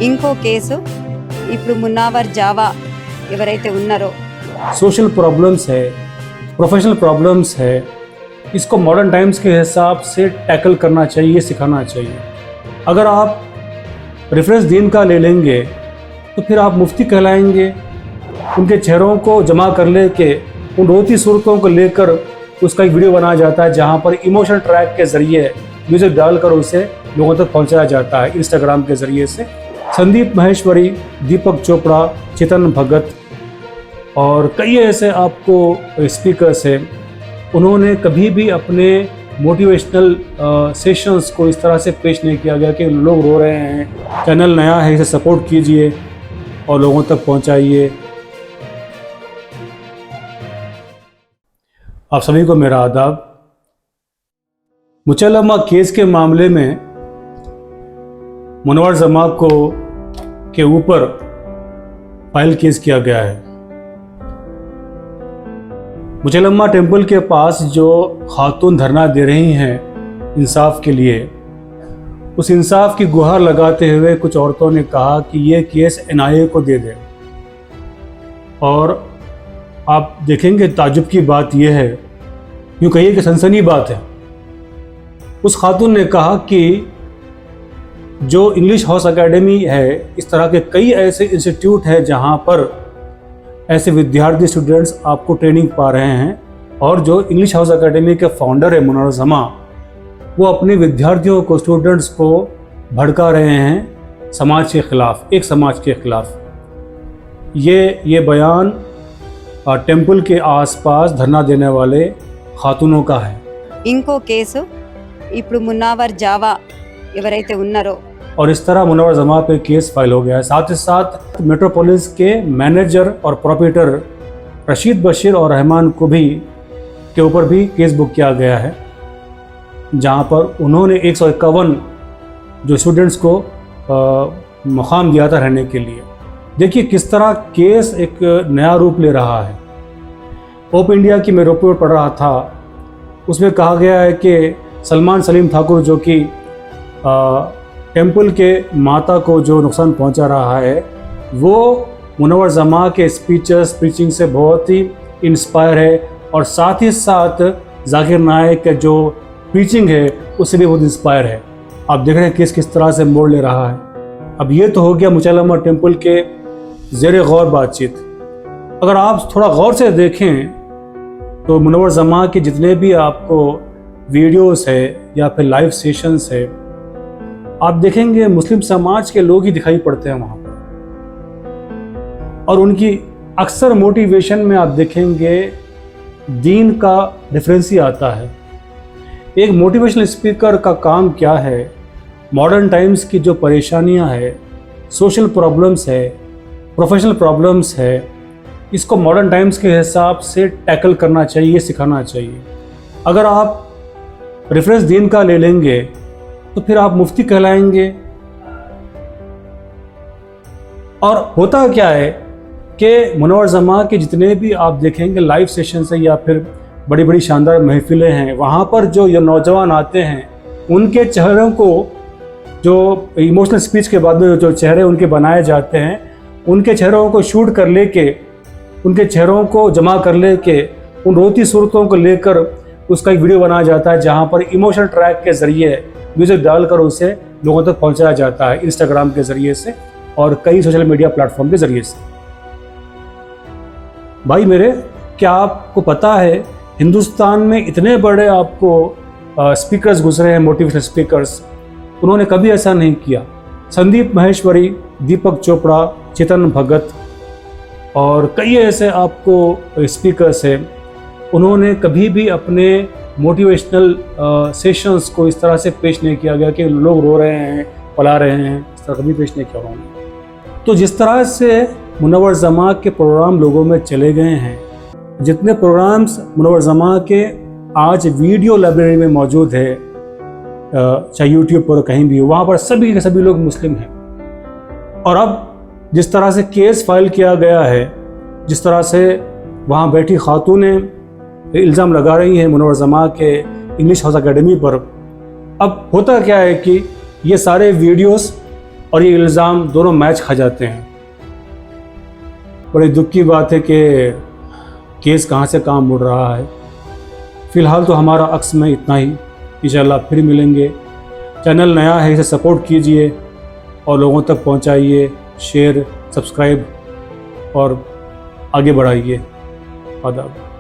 ఇంకో కేసు ఇప్పుడు మున్నావర్ జావా ఎవరైతే ఉన్నారో सोशल प्रॉब्लम्स है, प्रोफेशनल प्रॉब्लम्स है, इसको मॉडर्न टाइम्स के हिसाब से टैकल करना चाहिए, सिखाना चाहिए। अगर आप रेफरेंस दीन का ले लेंगे तो फिर आप मुफ्ती कहलाएंगे। उनके चेहरों को जमा कर ले के उन रोती सूरतों को लेकर उसका एक वीडियो बनाया जाता है जहाँ पर इमोशनल ट्रैक के ज़रिए म्यूज़िक डालकर उसे लोगों तक पहुँचाया जाता है इंस्टाग्राम के ज़रिए से। संदीप माहेश्वरी, दीपक चोपड़ा, चेतन भगत और कई ऐसे आपको स्पीकर्स हैं, उन्होंने कभी भी अपने मोटिवेशनल सेशंस को इस तरह से पेश नहीं किया गया कि लोग रो रहे हैं, चैनल नया है, इसे सपोर्ट कीजिए और लोगों तक पहुंचाइए। आप सभी को मेरा आदाब। मुचल्लमा केस के मामले में मुनव्वर जमा को के ऊपर फाइल केस किया गया है। मुचल्लमा टेम्पल के पास जो खातून धरना दे रही हैं इंसाफ के लिए, उस इंसाफ की गुहार लगाते हुए कुछ औरतों ने कहा कि ये केस NIA को दे दें। और आप देखेंगे ताजुब की बात यह है, यूँ कहिए कि सनसनी बात है। उस खातून ने कहा कि जो इंग्लिश हाउस एकेडमी है, इस तरह के कई ऐसे इंस्टीट्यूट हैं जहाँ पर ऐसे विद्यार्थी स्टूडेंट्स आपको ट्रेनिंग पा रहे हैं, और जो इंग्लिश हाउस एकेडमी के फाउंडर है मुनव्वर जमा, वो अपने विद्यार्थियों को, स्टूडेंट्स को भड़का रहे हैं समाज के ख़िलाफ़, एक समाज के ख़िलाफ़। ये बयान टेम्पल के आसपास धरना देने वाले खातूनों का है। ఇంకో కేసు ఇప్పుడు మున్నావర్ జావా ఎవరైతే ఉన్నారో और इस तरह मुनव्वर जमा पे केस फाइल हो गया है। साथ ही साथ मेट्रोपोलिस के मैनेजर और प्रोपराइटर रशीद बशीर और रहमान को भी के ऊपर भी केस बुक किया गया है, जहां पर उन्होंने 151 जो स्टूडेंट्स को मकाम दिया था रहने के लिए। देखिए किस तरह केस एक नया रूप ले रहा है। ओप इंडिया की मैं रिपोर्ट पढ़ रहा था, उसमें कहा गया है कि सलमान सलीम ठाकुर जो कि टेम्पल के माता को जो नुकसान पहुंचा रहा है, वो मुनव्वर जमा के स्पीचेस, प्रीचिंग से बहुत ही इंस्पायर है, और साथ ही साथ जाकिर नायक का जो प्रीचिंग है उससे भी बहुत इंस्पायर है। आप देख रहे हैं किस तरह से मोड़ ले रहा है। अब ये तो हो गया मुचल्लमा टेम्पल के ज़ेरे गौर बातचीत। अगर आप थोड़ा गौर से देखें तो मुनव्वर जमा के जितने भी आपको वीडियोस है या फिर लाइव सेशंस है, आप देखेंगे मुस्लिम समाज के लोग ही दिखाई पड़ते हैं वहाँ पर। और उनकी अक्सर मोटिवेशन में आप देखेंगे दीन का रेफरेंस ही आता है। एक मोटिवेशनल स्पीकर का काम क्या है, मॉडर्न टाइम्स की जो परेशानियाँ है, सोशल प्रॉब्लम्स है, प्रोफेशनल प्रॉब्लम्स है, इसको मॉडर्न टाइम्स के हिसाब से टैकल करना चाहिए, सिखाना चाहिए। अगर आप रेफरेंस दीन का ले लेंगे तो फिर आप मुफ्ती कहलाएंगे। और होता क्या है कि मुनव्वर जमा के जितने भी आप देखेंगे लाइव सेशंस हैं या फिर बड़ी बड़ी शानदार महफिलें हैं, वहाँ पर जो ये नौजवान आते हैं, उनके चेहरों को, जो इमोशनल स्पीच के बाद में जो चेहरे उनके बनाए जाते हैं, उनके चेहरों को शूट कर लेके, उनके चेहरों को जमा कर लेके उन रोती सूरतों को लेकर उसका एक वीडियो बनाया जाता है जहाँ पर इमोशनल ट्रैक के ज़रिए म्यूज़िक डालकर उसे लोगों तक पहुंचाया जाता है इंस्टाग्राम के ज़रिए से और कई सोशल मीडिया प्लेटफॉर्म के ज़रिए से। भाई मेरे, क्या आपको पता है हिंदुस्तान में इतने बड़े आपको स्पीकर्स गुजरे हैं, मोटिवेशनल स्पीकर्स, उन्होंने कभी ऐसा नहीं किया। संदीप माहेश्वरी, दीपक चोपड़ा, चेतन भगत और कई ऐसे आपको स्पीकर्स हैं, उन्होंने कभी भी अपने मोटिवेशनल सेशंस को इस तरह से पेश नहीं किया गया कि लोग रो रहे हैं, पला रहे हैं, इस तरह कभी पेश नहीं किया उन्होंने। तो जिस तरह से मुनव्वर जमा के प्रोग्राम लोगों में चले गए हैं, जितने प्रोग्राम्स मुनव्वर जमा के आज वीडियो लाइब्रेरी में मौजूद है, चाहे यूट्यूब पर कहीं भी हो, वहाँ पर सभी के सभी लोग मुस्लिम हैं। और अब जिस तरह से केस फाइल किया गया है, जिस तरह से वहाँ बैठी खातूनें इल्ज़ाम लगा रही हैं मुनव्वर जमा के इंग्लिश हाउस एकेडमी पर, अब होता क्या है कि ये सारे वीडियोस और ये इल्ज़ाम दोनों मैच खा जाते हैं। बड़ी दुख की बात है कि केस कहाँ से कहाँ मुड़ रहा है। फ़िलहाल तो हमारा अक्स में इतना ही, इंशाल्लाह फिर मिलेंगे। चैनल नया है, इसे सपोर्ट कीजिए और लोगों तक पहुंचाइए, शेयर, सब्सक्राइब और आगे बढ़ाइए। आदाब।